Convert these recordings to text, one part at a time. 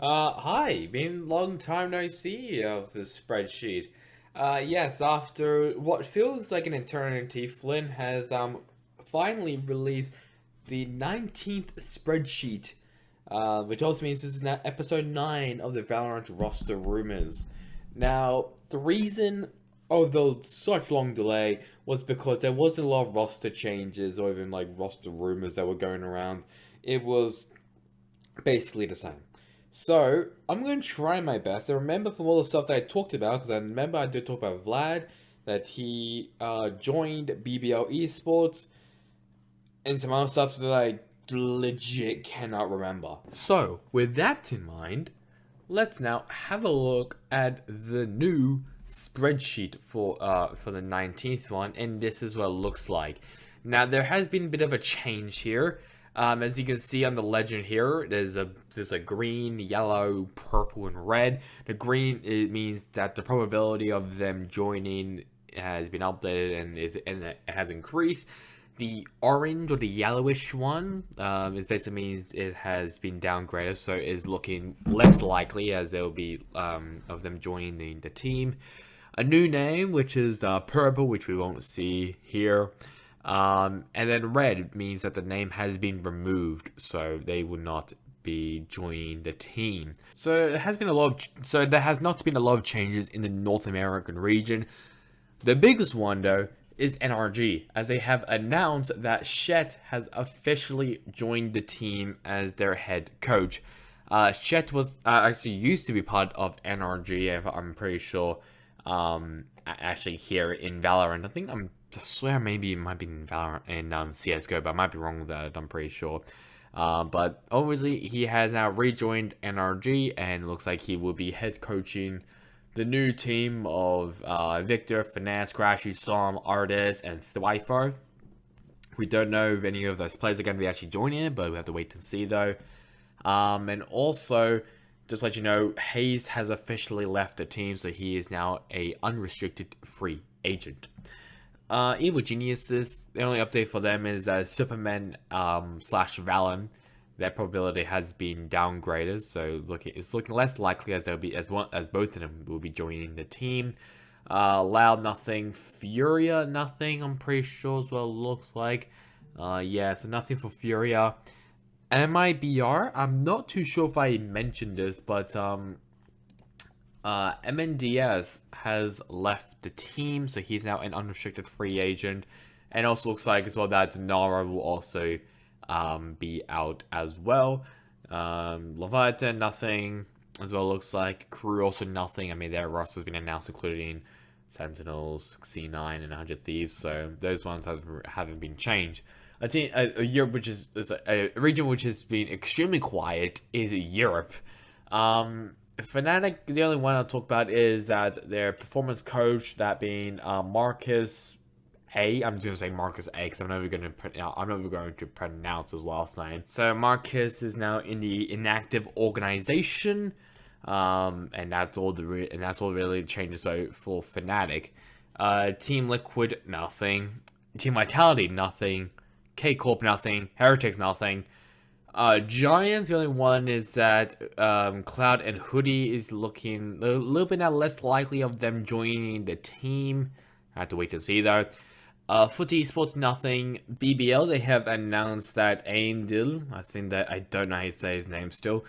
Hi, been long time no see of this spreadsheet. Yes, after what feels like an eternity, Flynn has finally released the 19th spreadsheet, which also means this is now episode 9 of the Valorant roster rumors. Now, the reason of the such long delay was because there wasn't a lot of roster changes or even like roster rumors that were going around. It was basically the same. So I'm going to try my best. I remember from all the stuff that I talked about, because I remember I did talk about Vlad, that he joined BBL Esports, and some other stuff that I legit cannot remember. So with that in mind, let's now have a look at the new spreadsheet for the 19th one, and this is what it looks like. Now there has been a bit of a change here. As you can see on the legend here, there's a green, yellow, purple, and red. The green, it means that the probability of them joining has been updated and it has increased. The orange or the yellowish one is basically means it has been downgraded, so it is looking less likely as there will be of them joining the team. A new name, which is purple, which we won't see here. And then red means that the name has been removed, so they will not be joining the team. So there has been a lot of there has not been a lot of changes in the North American region. The biggest one though is NRG, as they have announced that Shet has officially joined the team as their head coach. Shet was actually used to be part of NRG, if I'm pretty sure. Actually here in Valorant, I swear maybe it might be in Valorant in CS:GO, but I might be wrong with that. I'm pretty sure. But obviously he has now rejoined NRG and looks like he will be head coaching the new team of Victor, Finesse, Crashy, Som, Artis, and Thwifo. We don't know if any of those players are going to be actually joining it, but we have to wait and see though. And also, just to let you know, Hayes has officially left the team, so he is now a unrestricted free agent. Evil Geniuses, the only update for them is Superman slash Valen. Their probability has been downgraded, so it's looking less likely as as both of them will be joining the team. Loud nothing, Furia nothing. I'm pretty sure is what it looks like. Yeah, so nothing for Furia. MIBR, I'm not too sure if I mentioned this, but MNDS has left the team, so he's now an unrestricted free agent. And also looks like as well that Nara will also be out as well. Leviathan, nothing as well looks like. Crew also nothing. I mean, their roster's been announced, including Sentinels, C9, and 100 Thieves, so those ones haven't been changed. I think a Europe, which is a region which has been extremely quiet, is Europe. Fnatic, the only one I'll talk about is that their performance coach, that being Marcus A. I'm just gonna say Marcus A because I'm never going to pronounce his last name. So Marcus is now in the inactive organization, and that's all really changes. So for Fnatic, Team Liquid nothing, Team Vitality nothing, K Corp nothing, Heretics nothing. Giants, the only one is that Cloud and Hoodie is looking a little bit now less likely of them joining the team. I have to wait to see though. Foot Esports, nothing. BBL, they have announced that Aindil, I don't know how to say his name still.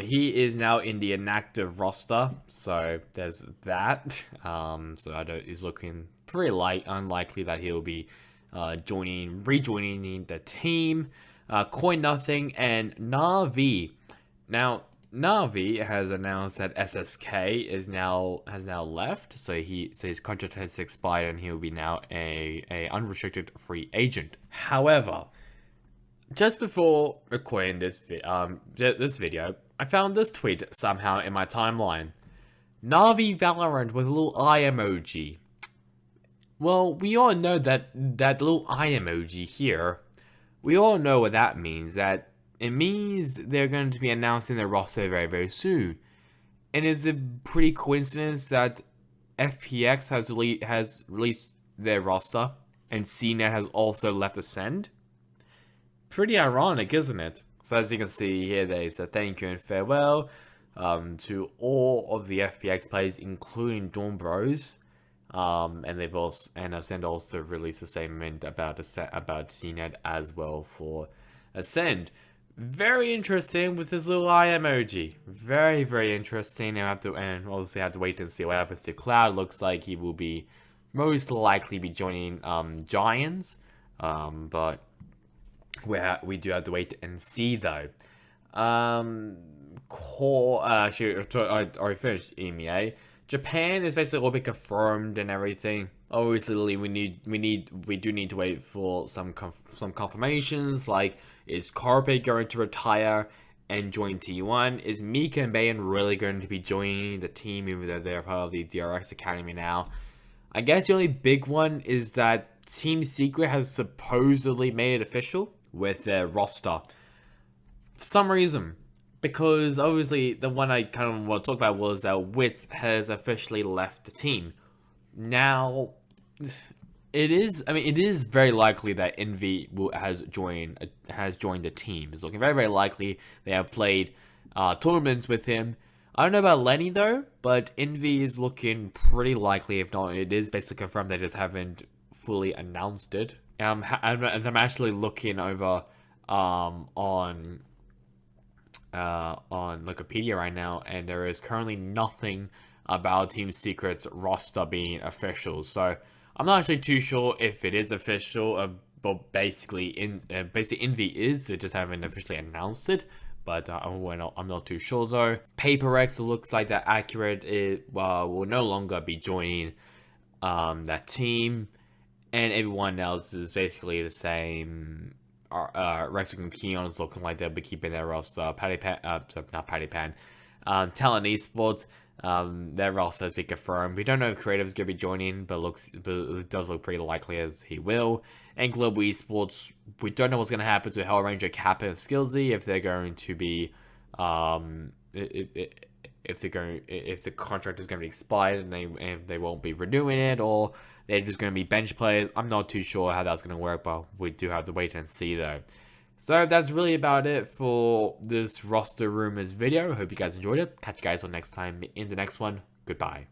He is now in the inactive roster, so there's that. He's looking pretty unlikely that he'll be rejoining the team. Coin nothing, and Navi. Now, Navi has announced that SSK has now left, so his contract has expired and he will be now a unrestricted free agent. However, just before recording this video, I found this tweet somehow in my timeline. Navi Valorant with a little eye emoji. Well, we all know that little eye emoji here. We all know what that means. That it means they're going to be announcing their roster very, very soon. And is it pretty coincidence that FPX has released their roster and CNET has also left Ascend? Pretty ironic, isn't it? So as you can see here, they said thank you and farewell. to all of the FPX players, including Dawn Bros. And they've also Ascend also released a statement about CNET as well for Ascend. Very interesting with this little eye emoji. Very, very interesting. And obviously have to wait and see what happens to Cloud. Looks like he will be most likely be joining Giants. But we do have to wait and see though. Actually, I already finished EMEA. Japan is basically all been confirmed and everything. Obviously, we do need to wait for some confirmations. Like, is Carpe going to retire and join T1? Is Mika and Bayan really going to be joining the team, even though they're part of the DRX Academy now? I guess the only big one is that Team Secret has supposedly made it official with their roster. For some reason. Because obviously the one I kind of want to talk about was that Wits has officially left the team. Now, it is very likely that Envy has joined the team. It's looking very, very likely. They have played tournaments with him. I don't know about Lenny though, but Envy is looking pretty likely. If not, it is basically confirmed. They just haven't fully announced it. I'm actually looking over on Wikipedia right now, and there is currently nothing about Team Secret's roster being official. So I'm not actually too sure if it is official, but basically Envy is. They just haven't officially announced it. But I'm not too sure though. PaperX looks like that Accurate will no longer be joining that team, and everyone else is basically the same. Rexicon and Keon is looking like they'll be keeping their roster. Not Patty Pan. Talent Esports, their roster has been confirmed. We don't know if Creative is going to be joining, but it does look pretty likely as he will. And Global Esports, we don't know what's going to happen to Hellranger, Kappa, and Skillsy, if they're going to be, if the contract is going to be expired and they won't be renewing it, or they're just going to be bench players. I'm not too sure how that's going to work, but we do have to wait and see though. So that's really about it for this roster rumors video. I hope you guys enjoyed it. Catch you guys on next time in the next one. Goodbye.